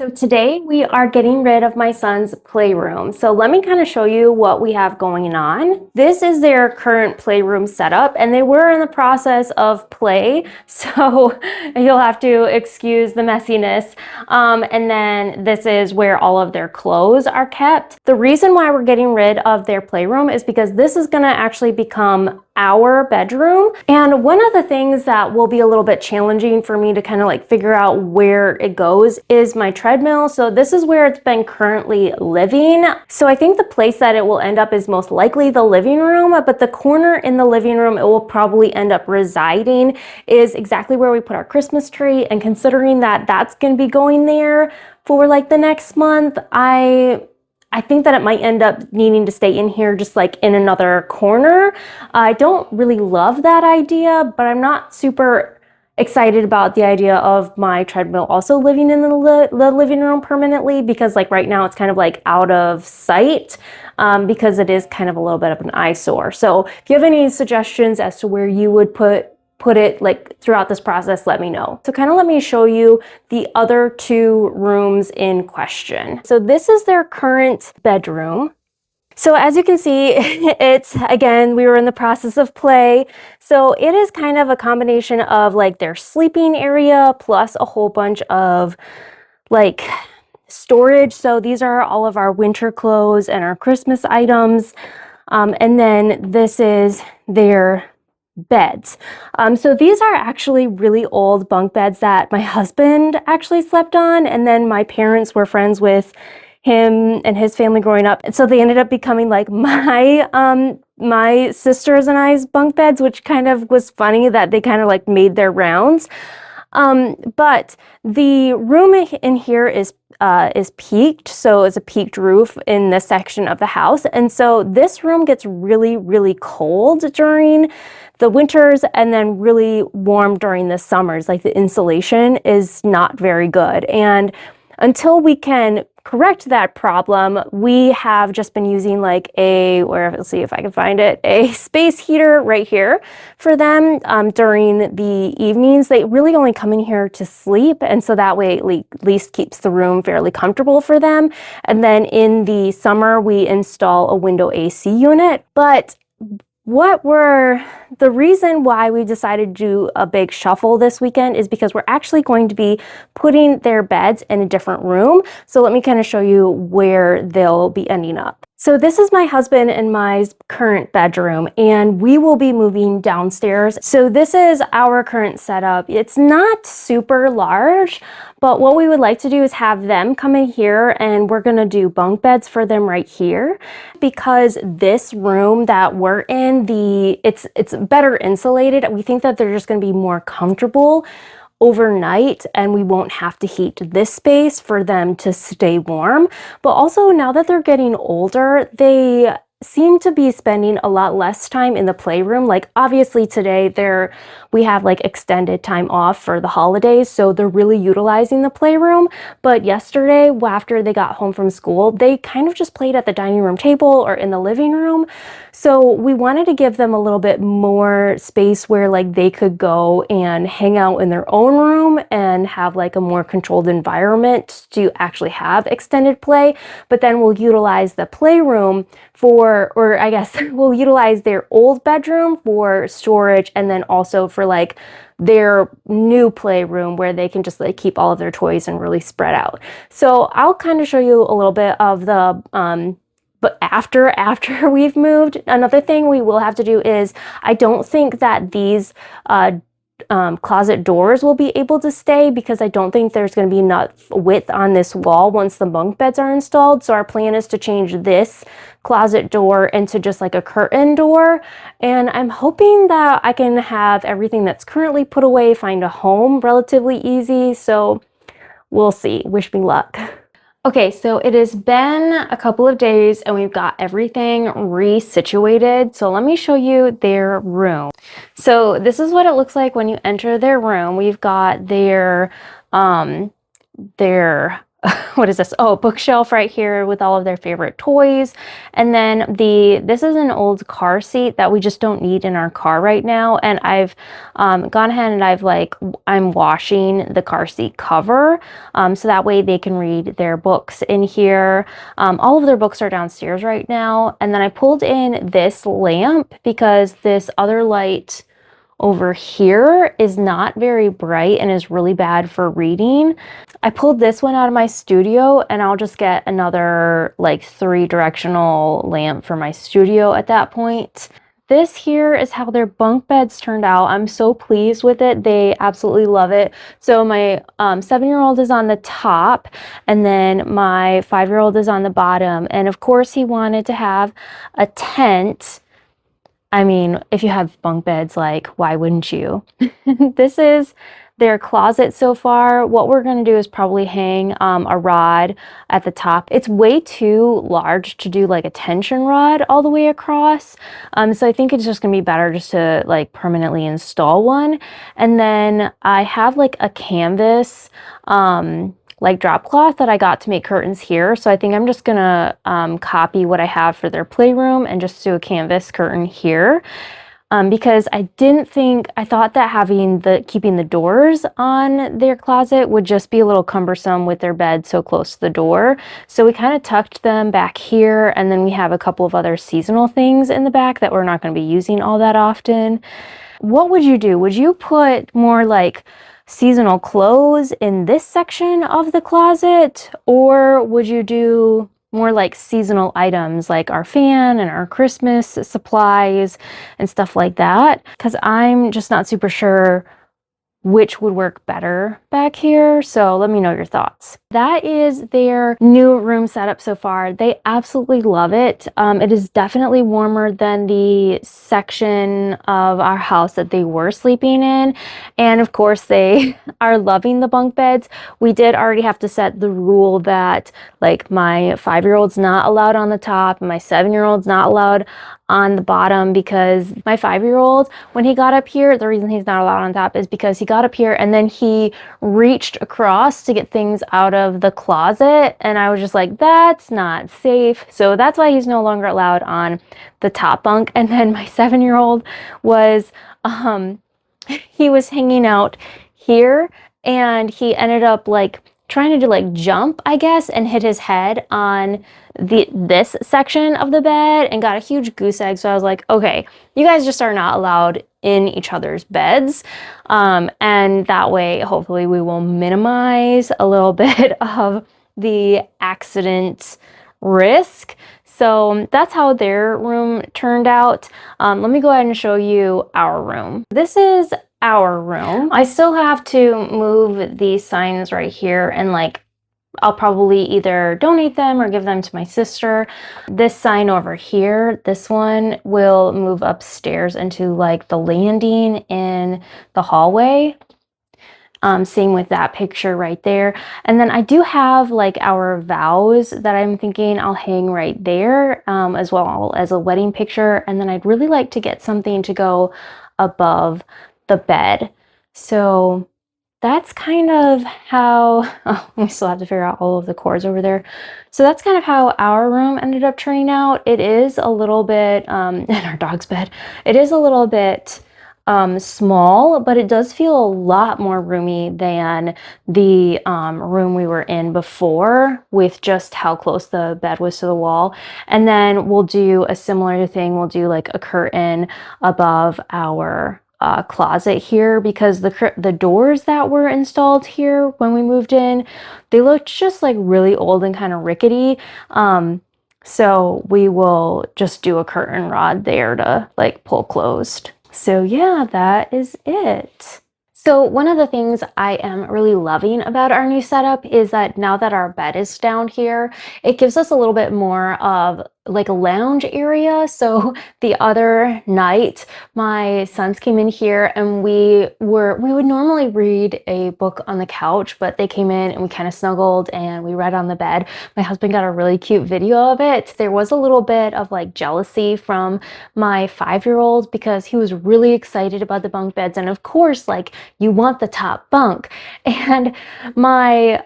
So today we are getting rid of my son's playroom. So let me kind of show you what we have going on. This is their current playroom setup and they were in the process of play. So you'll have to excuse the messiness. And then this is where all of their clothes are kept. The reason why we're getting rid of their playroom is because this is gonna actually become our bedroom. And one of the things that will be a little bit challenging for me to kind of like figure out where it goes is my treadmill. So this is where it's been currently living. So I think the place that it will end up is most likely the living room, but the corner in the living room it will probably end up residing is exactly where we put our Christmas tree. And considering that that's going to be going there for like the next month, I think that it might end up needing to stay in here just like in another corner. I don't really love that idea, but I'm not super excited about the idea of my treadmill also living in the living room permanently, because like right now it's kind of like out of sight because it is kind of a little bit of an eyesore. So if you have any suggestions as to where you would put it like throughout this process, let me know. So kind of let me show you the other two rooms in question. So this is their current bedroom. So as you can see, it's, again, we were in the process of play. So it is kind of a combination of like their sleeping area plus a whole bunch of like storage. So these are all of our winter clothes and our Christmas items. And then this is their beds. So these are actually really old bunk beds that my husband actually slept on, and then my parents were friends with him and his family growing up, and so they ended up becoming like my sisters and I's bunk beds, which kind of was funny that they kind of like made their rounds. But the room in here is peaked, so it's a peaked roof in this section of the house, and so this room gets really, really cold during the winters and then really warm during the summers. Like the insulation is not very good, and until we can correct that problem, we have just been using like let's see if I can find it, a space heater right here for them during the evenings. They really only come in here to sleep, and so that way it at least keeps the room fairly comfortable for them. And then in the summer, we install a window AC unit. But the reason why we decided to do a big shuffle this weekend is because we're actually going to be putting their beds in a different room. So let me kind of show you where they'll be ending up. So this is my husband and my current bedroom, and we will be moving downstairs. So this is our current setup. It's not super large, but what we would like to do is have them come in here, and we're gonna do bunk beds for them right here, because this room that we're in, it's better insulated. We think that they're just gonna be more comfortable overnight, and we won't have to heat this space for them to stay warm. But also, now that they're getting older, they seem to be spending a lot less time in the playroom. Like obviously today we have like extended time off for the holidays, so they're really utilizing the playroom. But yesterday, after they got home from school, they kind of just played at the dining room table or in the living room. So we wanted to give them a little bit more space where like they could go and hang out in their own room and have like a more controlled environment to actually have extended play. But then we'll utilize the playroom or I guess we'll utilize their old bedroom for storage, and then also for like their new playroom where they can just like keep all of their toys and really spread out. So I'll kind of show you a little bit of the but after we've moved. Another thing we will have to do is, I don't think that these closet doors will be able to stay, because I don't think there's going to be enough width on this wall once the bunk beds are installed. So our plan is to change this closet door into just like a curtain door, and I'm hoping that I can have everything that's currently put away find a home relatively easy. So we'll see. Wish me luck. Okay, so it has been a couple of days and we've got everything resituated. So let me show you their room. So this is what it looks like when you enter their room. We've got their what is this? Oh, bookshelf right here with all of their favorite toys. And then this is an old car seat that we just don't need in our car right now. And I've gone ahead and I'm washing the car seat cover so that way they can read their books in here. All of their books are downstairs right now. And then I pulled in this lamp because this other light over here is not very bright and is really bad for reading. I pulled this one out of my studio and I'll just get another like 3-directional lamp for my studio at that point. This here is how their bunk beds turned out. I'm so pleased with it. They absolutely love it. So my 7-year-old is on the top and then my 5-year-old is on the bottom. And of course he wanted to have a tent. I mean, if you have bunk beds, like, why wouldn't you? This is their closet so far. What we're going to do is probably hang a rod at the top. It's way too large to do like a tension rod all the way across. So I think it's just going to be better just to like permanently install one. And then I have like a canvas like drop cloth that I got to make curtains here. So I think I'm just gonna copy what I have for their playroom and just do a canvas curtain here. Because I thought that keeping the doors on their closet would just be a little cumbersome with their bed so close to the door. So we kind of tucked them back here, and then we have a couple of other seasonal things in the back that we're not going to be using all that often. What would you do? Would you put more like seasonal clothes in this section of the closet, or would you do more like seasonal items like our fan and our Christmas supplies and stuff like that? Because I'm just not super sure which would work better back here. So let me know your thoughts. That is their new room setup so far. They absolutely love it. It is definitely warmer than the section of our house that they were sleeping in. And of course they are loving the bunk beds. We did already have to set the rule that like my 5-year-old's not allowed on the top and my 7-year-old's not allowed on the bottom, because my 5-year-old, when he got up here, the reason he's not allowed on top is because he got up here and then he reached across to get things out of the closet, and I was just like, that's not safe. So that's why he's no longer allowed on the top bunk. And then my 7-year-old was he was hanging out here and he ended up like trying to do like jump, I guess, and hit his head on this section of the bed and got a huge goose egg. So I was like, okay, you guys just are not allowed in each other's beds. And that way, hopefully we will minimize a little bit of the accident risk. So that's how their room turned out. Let me go ahead and show you our room. This is our room. I still have to move these signs right here, and like I'll probably either donate them or give them to my sister. This sign over here, this one will move upstairs into like the landing in the hallway. Same with that picture right there. And then I do have like our vows that I'm thinking I'll hang right there, as well as a wedding picture. And then I'd really like to get something to go above the bed. So that's kind of how, oh, we still have to figure out all of the cords over there. So that's kind of how our room ended up turning out. It is a little bit, and our dog's bed, it is a little bit small, but it does feel a lot more roomy than the room we were in before, with just how close the bed was to the wall. And then we'll do a similar thing. We'll do like a curtain above our closet here, because the doors that were installed here when we moved in, they looked just like really old and kind of rickety. So we will just do a curtain rod there to like pull closed. So yeah, that is it. So one of the things I am really loving about our new setup is that now that our bed is down here, it gives us a little bit more of like a lounge area. So the other night, my sons came in here and we would normally read a book on the couch, but they came in and we kind of snuggled and we read on the bed. My husband got a really cute video of it. There was a little bit of like jealousy from my 5-year-old because he was really excited about the bunk beds. And of course, like you want the top bunk. And my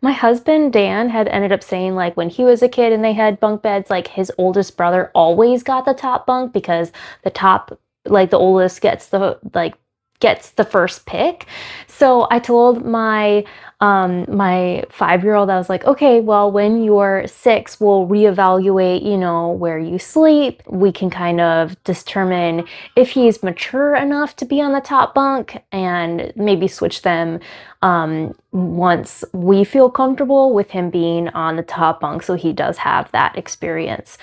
husband Dan had ended up saying like when he was a kid and they had bunk beds, like his oldest brother always got the top bunk because the top, like the oldest gets the first pick. So I told my 5-year-old, I was like, okay, well, when you're 6, we'll reevaluate, you know, where you sleep. We can kind of determine if he's mature enough to be on the top bunk and maybe switch them once we feel comfortable with him being on the top bunk, so he does have that experience.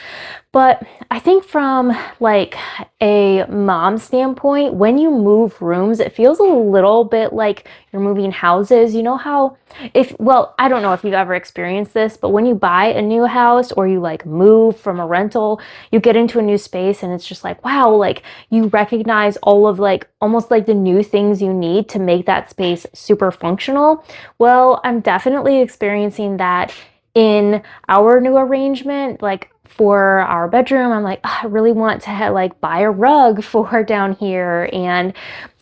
But I think from like a mom standpoint, when you move rooms, it feels a little bit like you're moving houses. You know how well, I don't know if you've ever experienced this, but when you buy a new house or you like move from a rental, you get into a new space and it's just like, wow, like you recognize all of like almost like the new things you need to make that space super functional. Well, I'm definitely experiencing that in our new arrangement. Like for our bedroom, I'm like, oh, I really want to like buy a rug for down here. And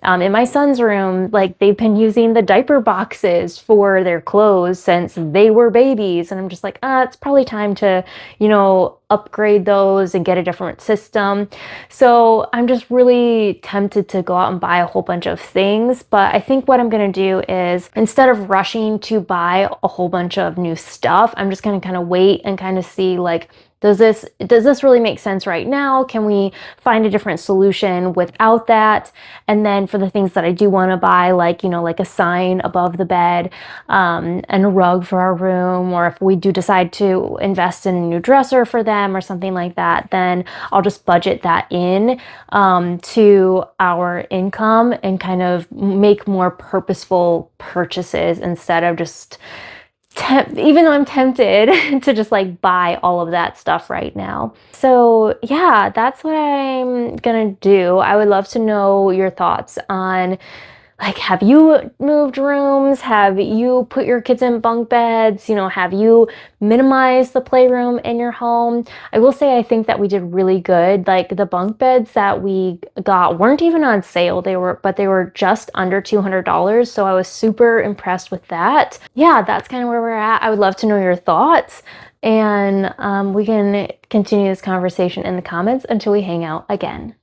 in my son's room, like they've been using the diaper boxes for their clothes since they were babies. And I'm just like, it's probably time to, you know, upgrade those and get a different system. So I'm just really tempted to go out and buy a whole bunch of things. But I think what I'm going to do is instead of rushing to buy a whole bunch of new stuff, I'm just going to kind of wait and kind of see like, does this really make sense right now? Can we find a different solution without that? And then for the things that I do want to buy, like, you know, like a sign above the bed, and a rug for our room, or if we do decide to invest in a new dresser for them or something like that, then I'll just budget that in to our income and kind of make more purposeful purchases instead of just even though I'm tempted to just like buy all of that stuff right now. So yeah, that's what I'm gonna do. I would love to know your thoughts on like, have you moved rooms? Have you put your kids in bunk beds? You know, have you minimized the playroom in your home? I will say I think that we did really good. Like the bunk beds that we got weren't even on sale. They were just under $200. So I was super impressed with that. Yeah, that's kind of where we're at. I would love to know your thoughts. And we can continue this conversation in the comments until we hang out again.